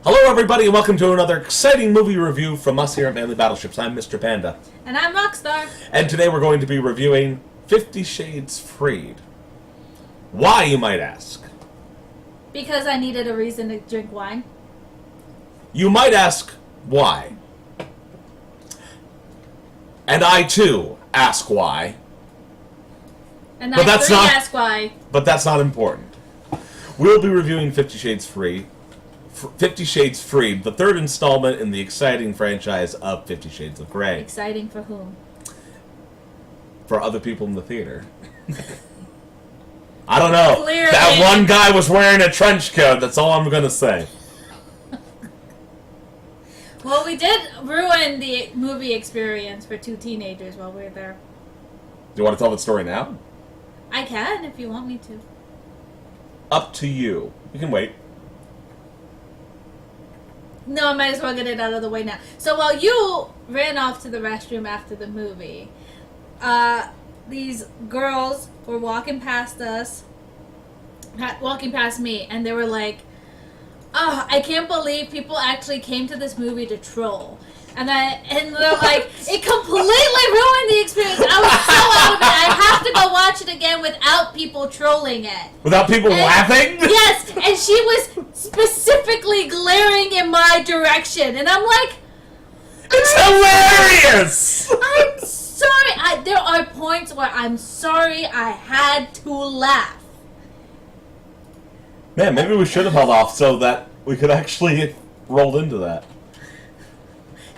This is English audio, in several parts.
Hello everybody and welcome to another exciting movie review from us here at Manly Battleships. I'm Mr. Panda. And I'm Roxstar. And today we're going to be reviewing 50 Shades Freed. Why, you might ask? Because I needed a reason to drink wine. You might ask why. And I too ask why. And But that's not- ask why. But that's not important. We'll be reviewing 50 Shades Freed, the third installment in the exciting franchise of 50 Shades of Grey. Exciting for whom? For other people in the theater. I don't know. Clearly. That one guy was wearing a trench coat. That's all I'm going to say. Well, we did ruin the movie experience for two teenagers while we were there. Do you want to tell the story now? I can if you want me to. Up to you. You can wait. No, I might as well get it out of the way now. So while you ran off to the restroom after the movie, these girls were walking past us, walking past me, and they were like, "Oh, I can't believe people actually came to this movie to troll." And they're like, it completely ruined the experience. I was so out of it. I have to go watch it again without people trolling it. Without people laughing? Yes, and she was specifically glaring in my direction, and I'm like, It's hilarious! I'm sorry. There are points where I'm sorry I had to laugh. Man, maybe we should have held off so that we could actually roll into that.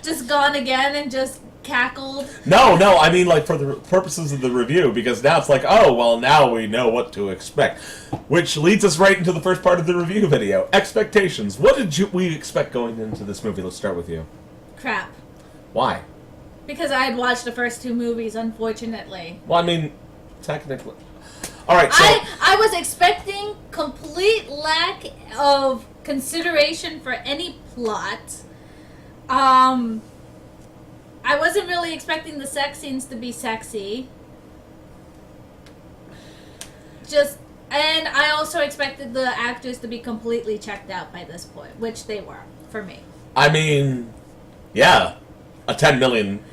Just gone again and just cackled. No, I mean like for the purposes of the review, because now it's like, oh, well, now we know what to expect. Which leads us right into the first part of the review video. Expectations. What did we expect going into this movie? Let's start with you. Crap. Why? Because I had watched the first two movies, unfortunately. Well, I mean, technically... Alright, so... I was expecting complete lack of consideration for any plot. I wasn't really expecting the sex scenes to be sexy. And I also expected the actors to be completely checked out by this point, which they were, for me. I mean, yeah, a $10 million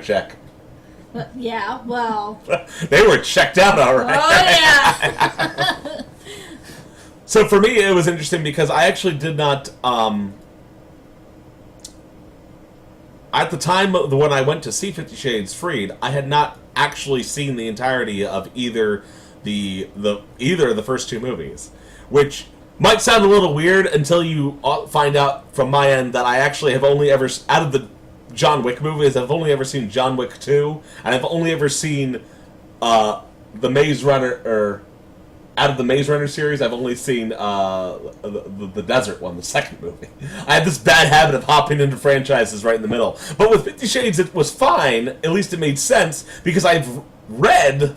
check. Yeah, well... They were checked out alright. Oh, yeah! So for me, it was interesting because I actually did not... At the time when I went to see 50 Shades Freed, I had not actually seen the entirety of either the first two movies, which might sound a little weird until you find out from my end that I actually have only ever, out of the John Wick movies, I've only ever seen John Wick 2, and I've only ever seen the Maze Runner, out of the Maze Runner series, I've only seen the desert one, the second movie. I had this bad habit of hopping into franchises right in the middle. But with 50 Shades, it was fine. At least it made sense, because I've read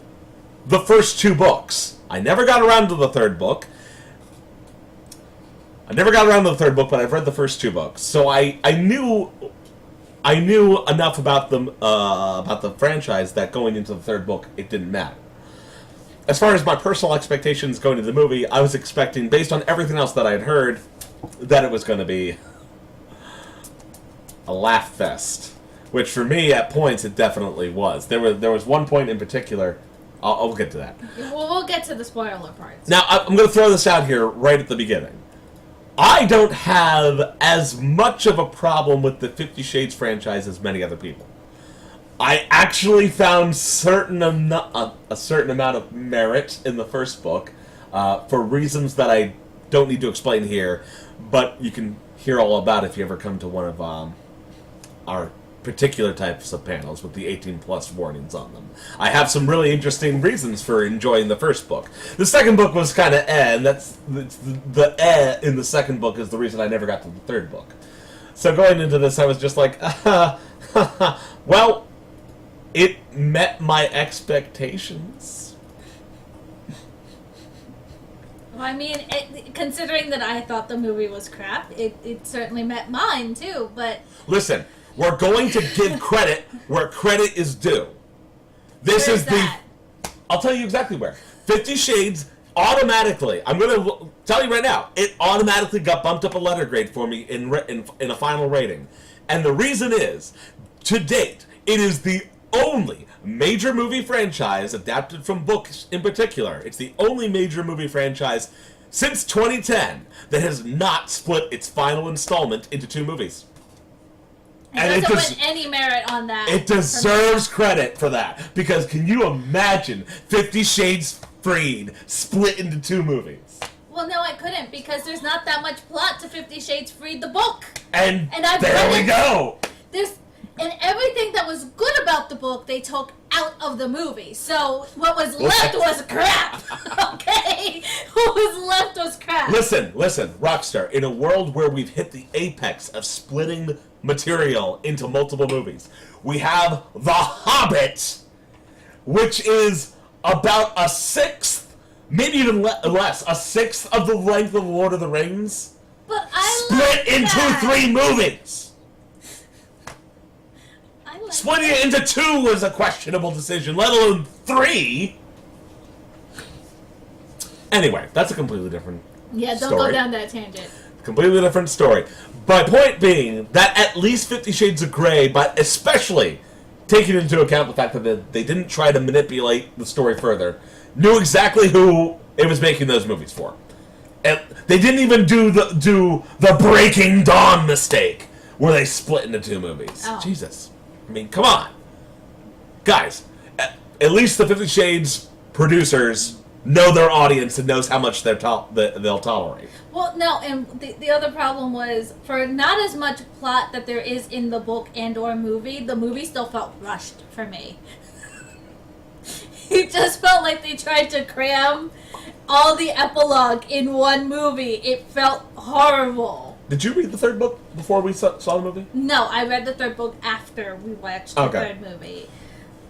the first two books. I never got around to the third book. But I've read the first two books. So I knew enough about the franchise that going into the third book, it didn't matter. As far as my personal expectations going into the movie, I was expecting, based on everything else that I had heard, that it was going to be a laugh fest. Which for me, at points, it definitely was. There was one point in particular. I'll get to that. Well, we'll get to the spoiler parts. Now, I'm going to throw this out here right at the beginning. I don't have as much of a problem with the 50 Shades franchise as many other people. I actually found a certain amount of merit in the first book, for reasons that I don't need to explain here, but you can hear all about if you ever come to one of our particular types of panels with the 18+ warnings on them. I have some really interesting reasons for enjoying the first book. The second book was kind of and that's the in the second book is the reason I never got to the third book. So going into this, I was just like, well, it met my expectations. Well, I mean, considering that I thought the movie was crap, it certainly met mine, too, but... Listen, we're going to give credit where credit is due. This Where's is that? I'll tell you exactly where. 50 Shades automatically, I'm going to tell you right now, it automatically got bumped up a letter grade for me in a final rating. And the reason is, to date, it is the only major movie franchise adapted from books in particular. It's the only major movie franchise since 2010 that has not split its final installment into 2 movies. It doesn't win any merit on that. It deserves credit for that. Because can you imagine 50 Shades Freed split into 2 movies? Well, no, I couldn't, because there's not that much plot to 50 Shades Freed, the book. And I've there we go. And everything that was good about the book, they took out of the movie. So what was left was crap. Okay? What was left was crap. Listen, Rockstar. In a world where we've hit the apex of splitting material into multiple movies, we have The Hobbit, which is about a sixth, maybe even less, a sixth of the length of Lord of the Rings. But I split into that. 3 movies. Splitting it into 2 was a questionable decision, let alone 3. Anyway, that's a completely different don't story. go down that tangent. Completely different story. My point being that at least 50 Shades of Grey, but especially taking into account the fact that they didn't try to manipulate the story further, knew exactly who it was making those movies for. And they didn't even do the Breaking Dawn mistake, where they split into 2 movies. Oh. Jesus. I mean, come on. Guys, at least the 50 Shades producers know their audience and knows how much they'll tolerate. Well, no, and the other problem was, for not as much plot that there is in the book and or movie, the movie still felt rushed for me. It just felt like they tried to cram all the epilogue in one movie. It felt horrible. Did you read the 3rd book before we saw the movie? No, I read the 3rd book after we watched the 3rd movie.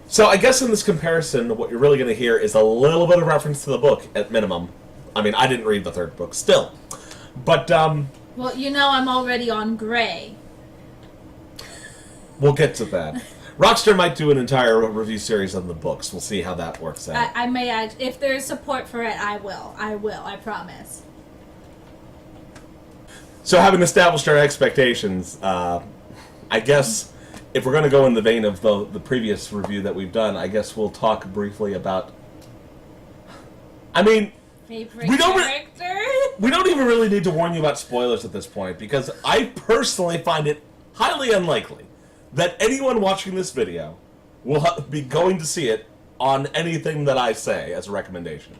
So I guess in this comparison, what you're really going to hear is a little bit of reference to the book, at minimum. I mean, I didn't read the 3rd book, still. But, well, you know I'm already on Grey. We'll get to that. Rockstar might do an entire review series on the books. We'll see how that works out. I may if there's support for it, I will. I promise. So having established our expectations, I guess if we're going to go in the vein of the previous review that we've done, I guess we'll talk briefly about... I mean... Favorite character? We don't even really need to warn you about spoilers at this point, because I personally find it highly unlikely that anyone watching this video will be going to see it on anything that I say as a recommendation.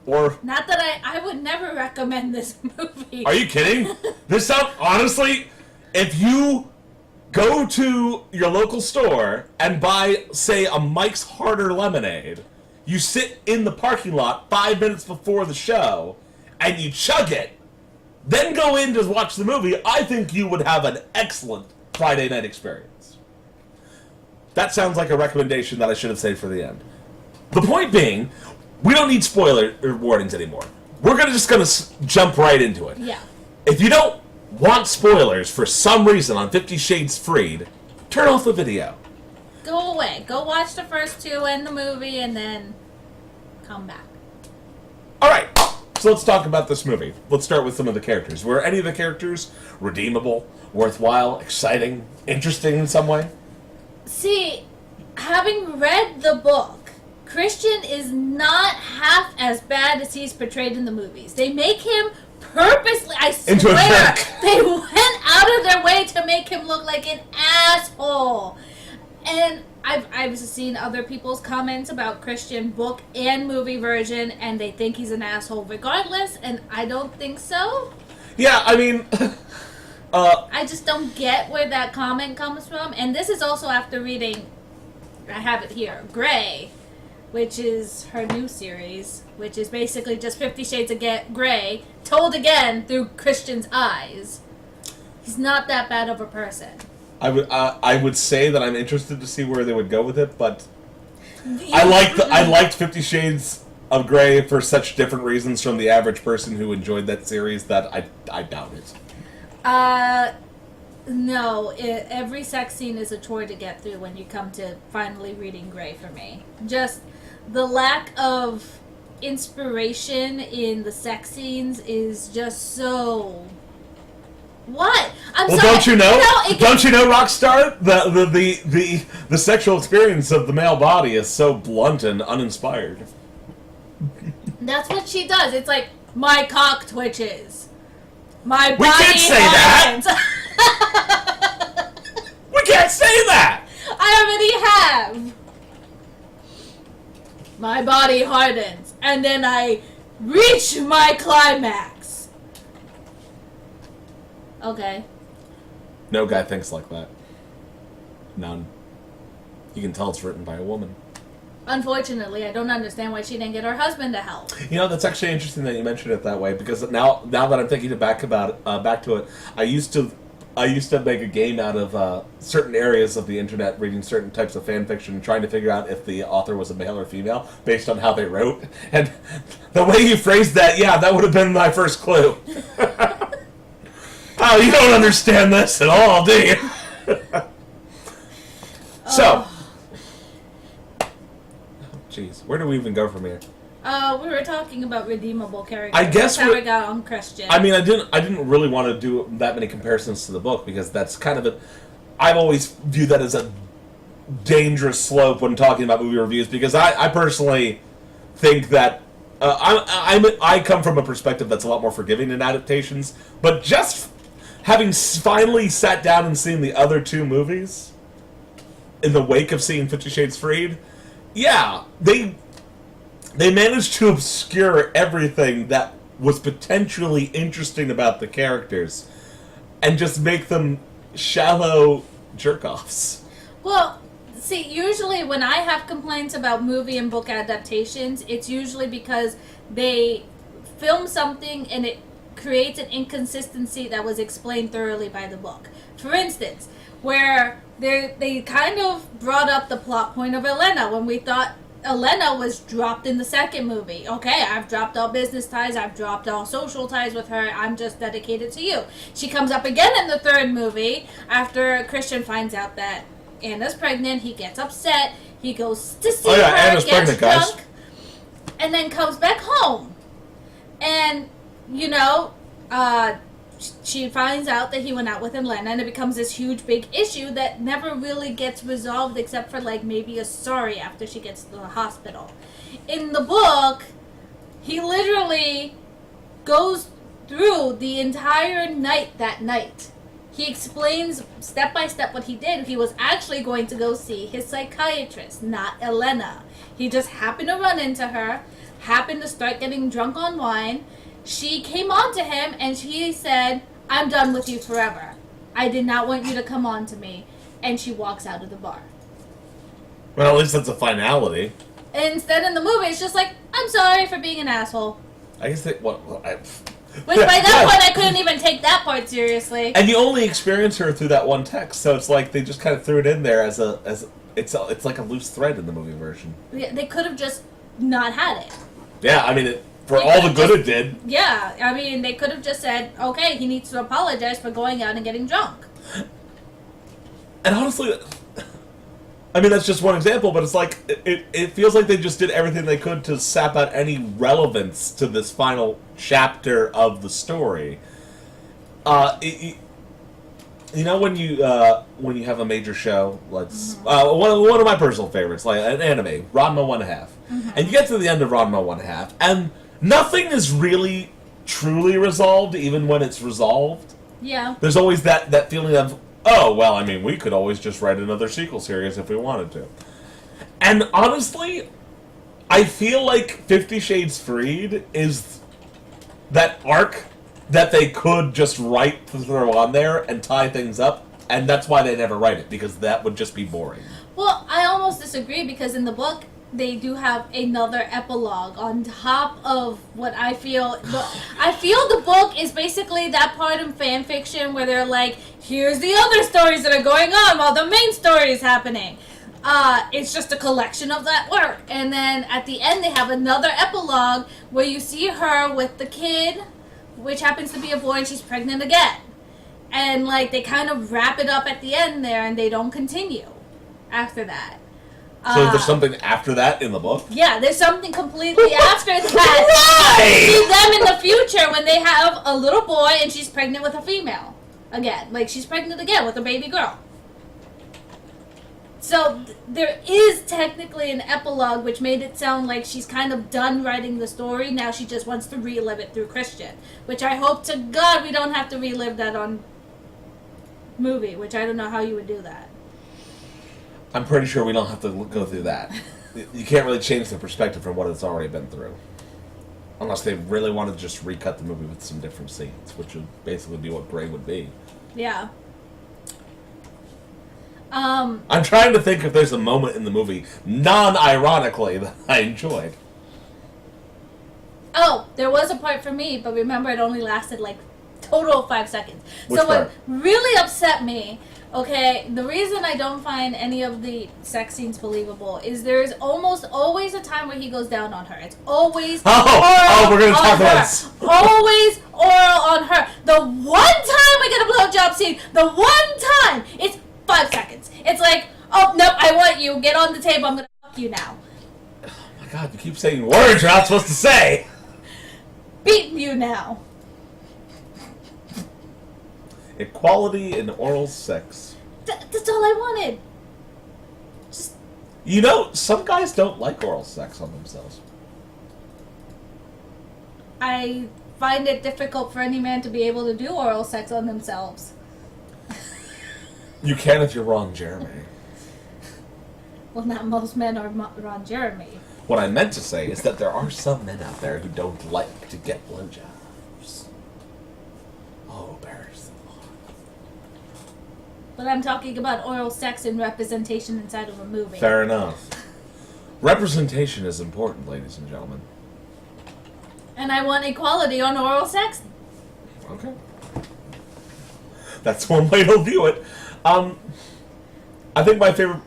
Or not that I would never recommend this movie. Are you kidding? This sounds, honestly, if you go to your local store and buy, say, a Mike's Harder lemonade, you sit in the parking lot 5 minutes before the show, and you chug it, then go in to watch the movie, I think you would have an excellent Friday night experience. That sounds like a recommendation that I should have saved for the end. The point being, we don't need spoiler warnings anymore. We're just going to jump right into it. Yeah. If you don't want spoilers for some reason on 50 Shades Freed, turn off the video. Go away. Go watch the first 2 and the movie, and then come back. Alright, so let's talk about this movie. Let's start with some of the characters. Were any of the characters redeemable, worthwhile, exciting, interesting in some way? See, having read the book, Christian is not half as bad as he's portrayed in the movies. They make him purposely, I swear, they went out of their way to make him look like an asshole. And I've seen other people's comments about Christian book and movie version, and they think he's an asshole regardless, and I don't think so. Yeah, I mean... I just don't get where that comment comes from, and this is also after reading, I have it here, Grey, which is her new series, which is basically just 50 Shades of Grey, told again through Christian's eyes. He's not that bad of a person. I would say that I'm interested to see where they would go with it, but I liked 50 Shades of Grey for such different reasons from the average person who enjoyed that series that I doubt it. No, every sex scene is a chore to get through when you come to finally reading Grey for me. Just the lack of inspiration in the sex scenes is just so... What? I'm Well, sorry. don't you know? it Don't you know, Rockstar? The sexual experience of the male body is so blunt and uninspired. That's what she does. It's like, my cock twitches. My body We can't say hardens. that! We can't say that! I already have. My body hardens. And then I reach my climax. Okay. No guy thinks like that. None. You can tell it's written by a woman. Unfortunately, I don't understand why she didn't get her husband to help. You know, that's actually interesting that you mentioned it that way, because now that I'm thinking back to it, I used to make a game out of certain areas of the internet, reading certain types of fan fiction, trying to figure out if the author was a male or female based on how they wrote. And the way you phrased that, yeah, that would have been my first clue. Oh, you don't understand this at all, do you? So, jeez, where do we even go from here? We were talking about redeemable characters. I guess that's how we got on Christian. I mean, I didn't really want to do that many comparisons to the book, because that's kind of I've always viewed that as a dangerous slope when talking about movie reviews, because I personally think that I come from a perspective that's a lot more forgiving in adaptations, but just having finally sat down and seen the other two movies in the wake of seeing 50 Shades Freed, yeah, they managed to obscure everything that was potentially interesting about the characters and just make them shallow jerk-offs. Well, see, usually when I have complaints about movie and book adaptations, it's usually because they film something and it creates an inconsistency that was explained thoroughly by the book. For instance, where they kind of brought up the plot point of Elena when we thought Elena was dropped in the second movie. Okay, I've dropped all business ties, I've dropped all social ties with her, I'm just dedicated to you. She comes up again in the third movie after Christian finds out that Anna's pregnant. He gets upset, he goes to see her, Anna's gets pregnant, drunk, guys. and then comes back home. And, you know, she finds out that he went out with Elena, and it becomes this huge big issue that never really gets resolved except for like maybe a sorry after she gets to the hospital. In the book, he literally goes through the entire night that night. He explains step by step what he did. He was actually going to go see his psychiatrist, not Elena. He just happened to run into her, happened to start getting drunk on wine. She came on to him and she said, "I'm done with you forever. I did not want you to come on to me." And she walks out of the bar. Well, at least that's a finality. Instead in the movie, it's just like, "I'm sorry for being an asshole." I guess Which by that point, I couldn't even take that part seriously. And you only experience her through that one text, so it's like they just kind of threw it in there as it's like a loose thread in the movie version. Yeah, they could have just not had it. Yeah, I mean, for all the good it did. Yeah, I mean, they could have just said, okay, he needs to apologize for going out and getting drunk. And honestly, I mean, that's just one example, but it's like, it feels like they just did everything they could to sap out any relevance to this final chapter of the story. You know, when you have a major show, one of my personal favorites, like an anime, Ranma 1/2, and you get to the end of Ranma 1/2, and nothing is really truly resolved, even when it's resolved. Yeah. There's always that feeling of, oh, well, I mean, we could always just write another sequel series if we wanted to. And honestly, I feel like 50 Shades Freed is that arc that they could just write to throw on there and tie things up, and that's why they never write it, because that would just be boring. Well, I almost disagree, because in the book, they do have another epilogue on top of what I feel. I feel the book is basically that part in fan fiction where they're like, here's the other stories that are going on while the main story is happening. It's just a collection of that work. And then at the end, they have another epilogue where you see her with the kid, which happens to be a boy, and she's pregnant again. And, like, they kind of wrap it up at the end there, and they don't continue after that. So is there something after that in the book? Yeah, there's something completely after that. Right! See them in the future when they have a little boy and she's pregnant with a female. Again. Like, she's pregnant again with a baby girl. So, there is technically an epilogue which made it sound like she's kind of done writing the story. Now she just wants to relive it through Christian. Which I hope to God we don't have to relive that on movie. Which I don't know how you would do that. I'm pretty sure we don't have to go through that. You can't really change the perspective from what it's already been through. Unless they really want to just recut the movie with some different scenes, which would basically be what Bray would be. Yeah. I'm trying to think if there's a moment in the movie, non-ironically, that I enjoyed. Oh, there was a part for me, but remember it only lasted like total of 5 seconds. Which so part? what really upset me, okay, the reason I don't find any of the sex scenes believable is there's almost always a time where he goes down on her. It's always oral we're gonna on talk her. about this. Always oral on her. The one time we get a blowjob scene, the one time, it's 5 seconds. It's like, oh, nope, I want you. Get on the table. I'm gonna fuck you now. Oh my god, you keep saying words you're not supposed to say! Beat you now. Equality in oral sex. That's all I wanted. Just You know, some guys don't like oral sex on themselves. I find it difficult for any man to be able to do oral sex on themselves. You can if you're Ron Jeremy. Well, not most men are Ron Jeremy. What I meant to say is that there are some men out there who don't like to get blowjobs. Oh, bears. But I'm talking about oral sex and representation inside of a movie. Fair enough. Representation is important, ladies and gentlemen. And I want equality on oral sex. Okay. That's one way to view it. I think my favorite,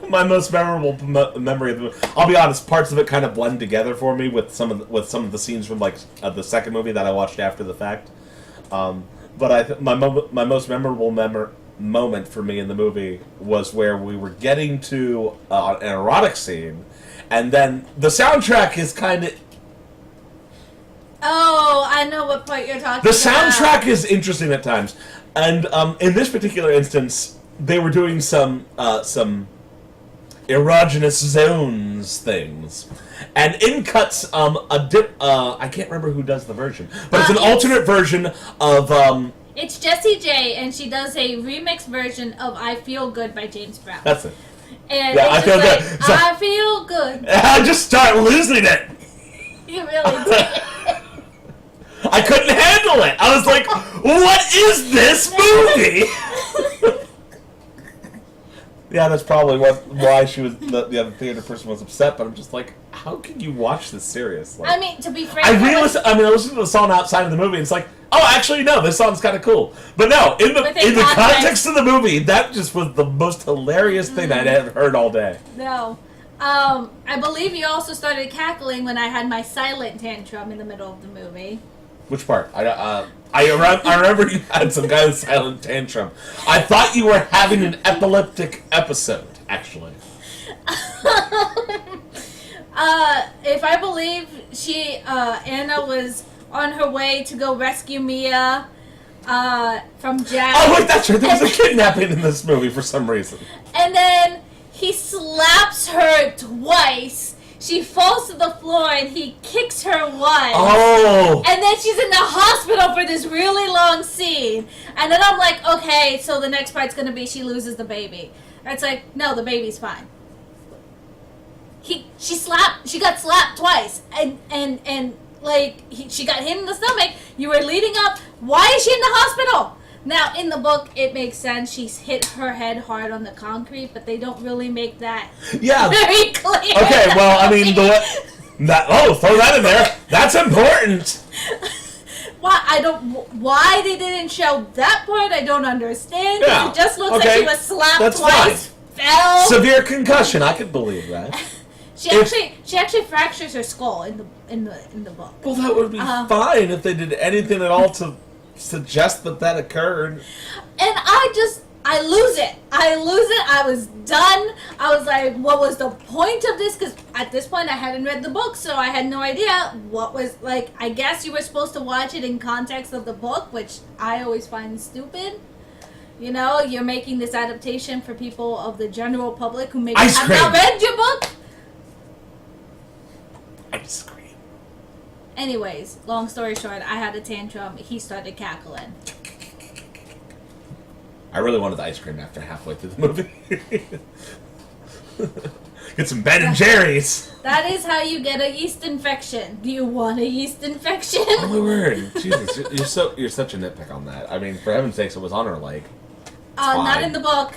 my most memorable memory of the movie. I'll be honest, parts of it kind of blend together for me with some of the scenes from the second movie that I watched after the fact. But my most memorable moment for me in the movie was where we were getting to an erotic scene, and then the soundtrack is kind of. Oh, I know what part you're talking about. The soundtrack is interesting at times, and in this particular instance, they were doing some erogenous zones things, and in cuts I can't remember who does the version, but it's an alternate version of It's Jessie J, and she does a remix version of "I Feel Good" by James Brown. That's it. And Yeah, it's I feel just good. like, So- I feel good. I just start losing it. You really did. I couldn't handle it. I was like, "What is this movie?" Yeah, that's probably why she was the other theater person was upset. But I'm just like, how can you watch this serious? Like, I mean, to be frank, I listened to the song outside of the movie, and it's like, oh, actually, no, this song's kind of cool. But no, in the context of the movie, that just was the most hilarious thing I'd ever heard all day. No. I believe you also started cackling when I had my silent tantrum in the middle of the movie. Which part? I remember you had some kind of silent tantrum. I thought you were having an epileptic episode, actually. If I believe Anna was on her way to go rescue Mia from Jack. Oh, wait, that's right. There was a kidnapping in this movie for some reason. And then he slaps her twice. She falls to the floor and he kicks her once. Oh! And then she's in the hospital for this really long scene. And then I'm like, okay, so the next part's gonna be she loses the baby. And it's like, no, the baby's fine. She got slapped twice. And she got hit in the stomach. You were leading up. Why is she in the hospital? Now, in the book, it makes sense. She's hit her head hard on the concrete, but they don't really make that very clear. Okay, well, I mean, throw that in there. That's important. Why they didn't show that part, I don't understand. Yeah. It just looks like she was slapped That's twice, fell. Severe concussion, I could believe that. She actually fractures her skull in the book. Well, that would be fine if they did anything at all to suggest that occurred. And I I lose it. I was done. I was like, what was the point of this? Because at this point, I hadn't read the book, so I had no idea what was, like, I guess you were supposed to watch it in context of the book, which I always find stupid. You know, you're making this adaptation for people of the general public who maybe have not read your book. Ice cream. Anyways, long story short, I had a tantrum. He started cackling. I really wanted the ice cream after halfway through the movie. Get some Ben and Jerry's. That is how you get a yeast infection. Do you want a yeast infection? Oh my word. Jesus, you're such a nitpick on that. I mean, for heaven's sakes, it was on her leg. Not in the book.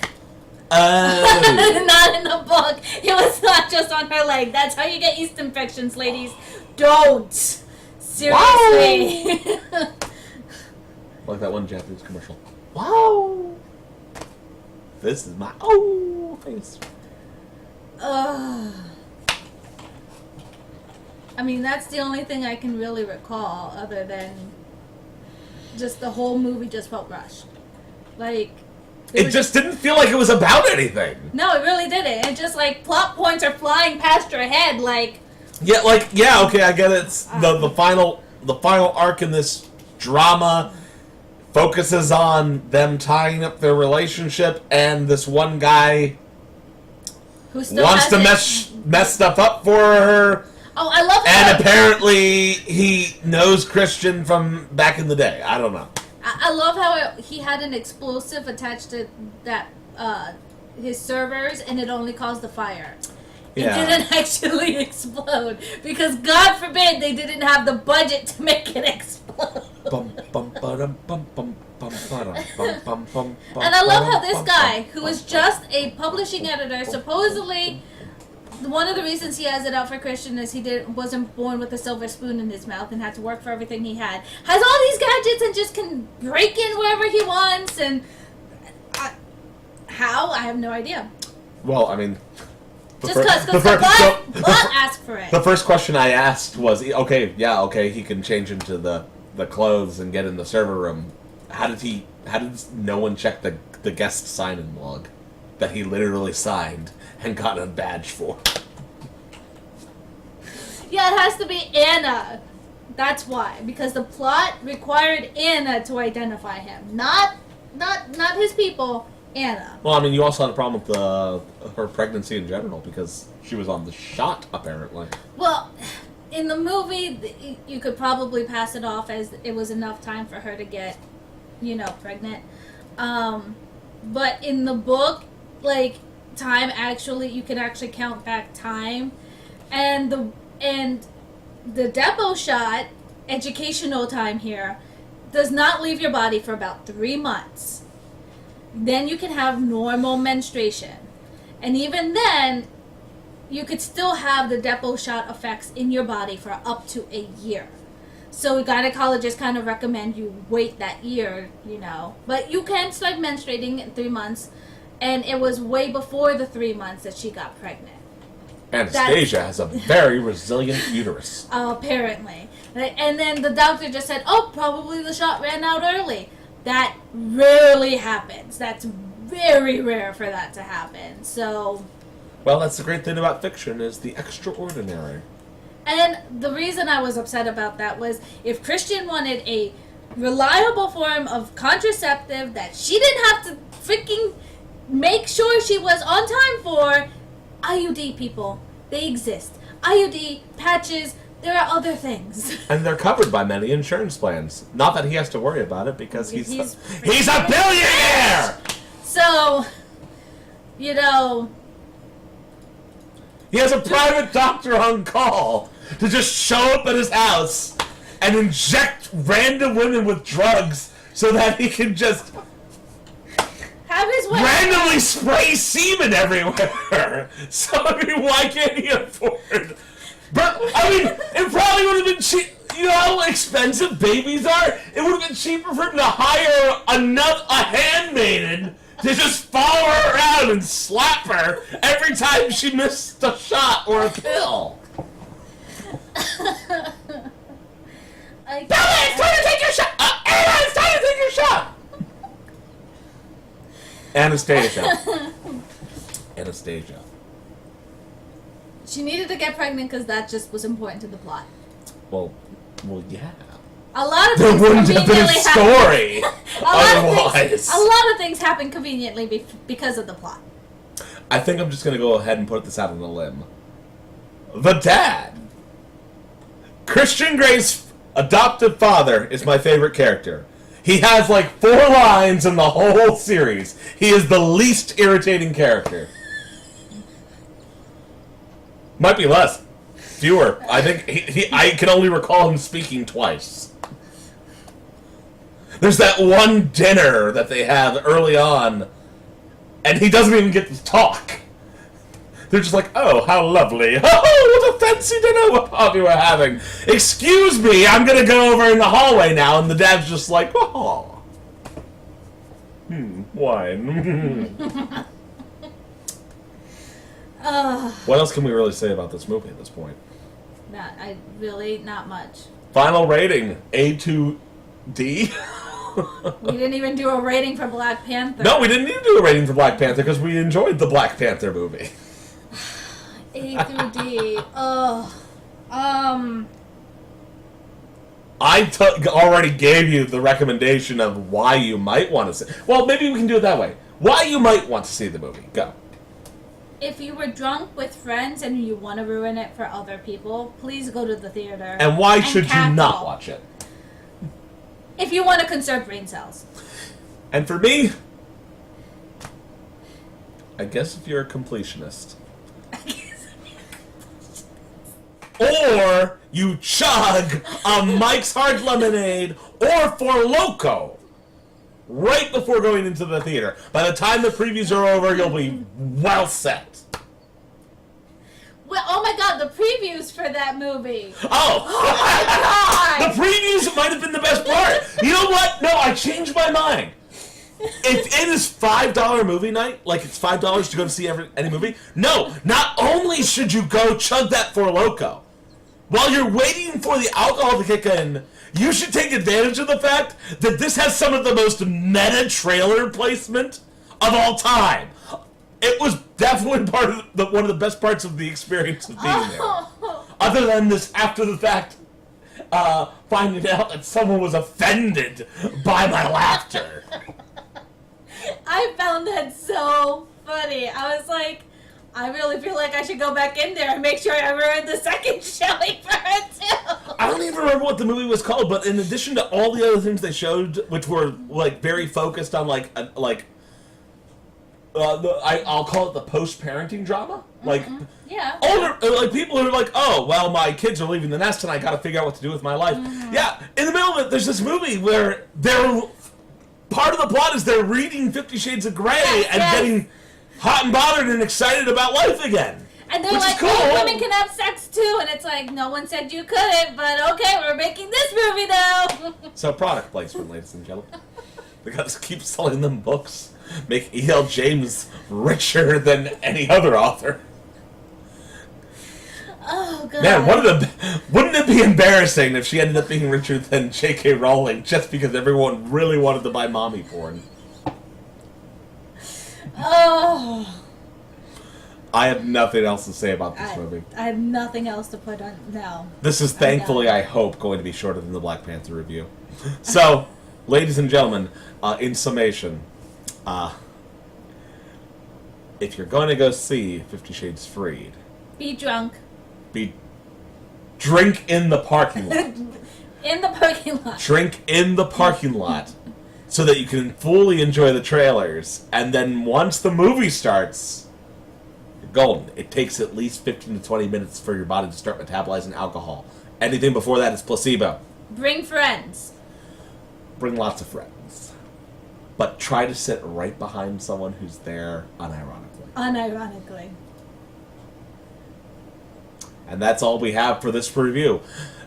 Oh. Not in the book. It was not just on her leg. That's how you get yeast infections, ladies. Don't. Seriously. Wow. Like that one Japanese commercial. Wow. This is my face. I mean, that's the only thing I can really recall, other than just the whole movie just felt rushed. Like, it just didn't feel like it was about anything. No, it really didn't. It just, like, plot points are flying past your head, like. Yeah, okay, I get it. It's the final arc in this drama focuses on them tying up their relationship, and this one guy who still wants to mess stuff up for her. Oh, I love that. that. And apparently he knows Christian from back in the day. I don't know. I love how he had an explosive attached to that his servers, and it only caused the fire. Yeah. It didn't actually explode because, God forbid, they didn't have the budget to make it explode. And I love how this guy, who is just a publishing editor, supposedly one of the reasons he has it out for Christian is he wasn't born with a silver spoon in his mouth and had to work for everything he had. Has all these gadgets and just can break in wherever he wants, and how? I have no idea. Well, I mean, just because the plot asked for it. The first question I asked was, okay, he can change into the clothes and get in the server room. How did no one check the guest sign-in log that he literally signed and got a badge for? Yeah, it has to be Anna. That's why, because the plot required Anna to identify him, not his people. Anna. Well, I mean, you also had a problem with her pregnancy in general because she was on the shot, apparently. Well, in the movie, you could probably pass it off as it was enough time for her to get, pregnant. But in the book, like, time actually, you can actually count back time, and the depot shot, educational time here, does not leave your body for about 3 months. Then you can have normal menstruation. And even then, you could still have the depot shot effects in your body for up to a year. So gynecologists kind of recommend you wait that year, But you can start menstruating in 3 months. And it was way before the 3 months that she got pregnant. Anastasia has a very resilient uterus. Apparently. And then the doctor just said, probably the shot ran out early. That rarely happens. That's very rare for that to happen. So, well, that's the great thing about fiction, is the extraordinary. And the reason I was upset about that was if Christian wanted a reliable form of contraceptive that she didn't have to freaking make sure she was on time for, IUD, people, they exist. IUD, patches, there are other things. And they're covered by many insurance plans. Not that he has to worry about it, because he's a billionaire! So, He has a private doctor on call to just show up at his house and inject random women with drugs so that he can just have his way. Randomly spray semen everywhere. So, I mean, why can't he afford? But, I mean, it probably would have been cheap. You know how expensive babies are? It would have been cheaper for him to hire a handmaiden to just follow her around and slap her every time she missed a shot or a pill. Bella, it's time to take your shot! Anna, it's time to take your shot! Anastasia. Anastasia. She needed to get pregnant because that just was important to the plot. Well, yeah. A lot of There things wouldn't have been a conveniently happen. story otherwise. A lot of things happen conveniently because of the plot. I think I'm just going to go ahead and put this out on a limb. The dad. Christian Grey's adoptive father is my favorite character. He has like 4 lines in the whole series. He is the least irritating character. Might be less. Fewer. I think I can only recall him speaking twice. There's that one dinner that they have early on, and he doesn't even get to talk. They're just like, oh, how lovely. Oh, what a fancy dinner party we're having. Excuse me, I'm going to go over in the hallway now. And the dad's just like, oh. Wine. What else can we really say about this movie at this point? Not much. Final rating, A to D. We didn't even do a rating for Black Panther. No, we didn't need to do a rating for Black Panther because we enjoyed the Black Panther movie. A through D. I already gave you the recommendation of why you might want to see. Well, maybe we can do it that way. Why you might want to see the movie. Go. If you were drunk with friends and you want to ruin it for other people, please go to the theater. And why should you not watch it? If you want to conserve brain cells. And for me, I guess if you're a completionist. Or you chug a Mike's Hard Lemonade or Four Loko right before going into the theater. By the time the previews are over, you'll be well set. Well, oh my god, the previews for that movie. Oh my god! The previews might have been the best part. You know what? No, I changed my mind. If it is $5 movie night, like it's $5 to go to see any movie, no, not only should you go chug that Four Loko, while you're waiting for the alcohol to kick in, you should take advantage of the fact that this has some of the most meta trailer placement of all time. It was definitely part of one of the best parts of the experience of being there. Other than this after the fact, finding out that someone was offended by my laughter. I found that so funny. I was like, I really feel like I should go back in there and make sure I ruined the second showing for it too. I don't even remember what the movie was called, but in addition to all the other things they showed, which were like very focused on I'll call it the post-parenting drama. Like, yeah, older, like people who are like, oh, well, my kids are leaving the nest and I got to figure out what to do with my life. Yeah, in the middle of it, there's this movie where part of the plot is they're reading 50 Shades of Grey and getting hot and bothered and excited about life again. And they're like, cool. oh, women can have sex too. And it's like, no one said you couldn't, but okay, we're making this movie though. So product placement, ladies and gentlemen. We got to keep selling them books. Make E.L. James richer than any other author. Oh, God. Man, wouldn't it be embarrassing if she ended up being richer than J.K. Rowling just because everyone really wanted to buy mommy porn? Oh. I have nothing else to say about this movie. I have nothing else to put on. No. This is thankfully, I hope, going to be shorter than the Black Panther review. So, ladies and gentlemen, in summation, if you're going to go see 50 Shades Freed, Be drunk. Drink in the parking lot. In the parking lot. Drink in the parking lot so that you can fully enjoy the trailers. And then once the movie starts, you're golden. It takes at least 15 to 20 minutes for your body to start metabolizing alcohol. Anything before that is placebo. Bring friends. Bring lots of friends. But try to sit right behind someone who's there unironically. Unironically. And that's all we have for this review.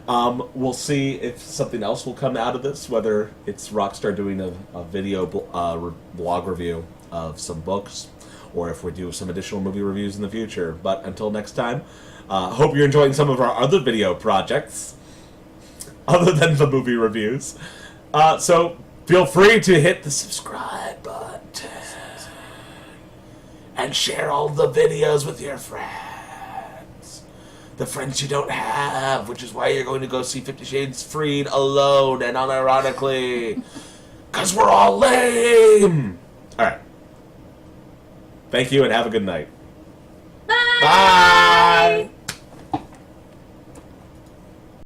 We'll see if something else will come out of this, whether it's Roxstar doing a video blog review of some books, or if we do some additional movie reviews in the future. But until next time, hope you're enjoying some of our other video projects, other than the movie reviews. So feel free to hit the subscribe button. and share all the videos with your friends. The friends you don't have, which is why you're going to go see 50 Shades Freed alone and unironically. Because we're all lame. All right. Thank you and have a good night. Bye. Bye.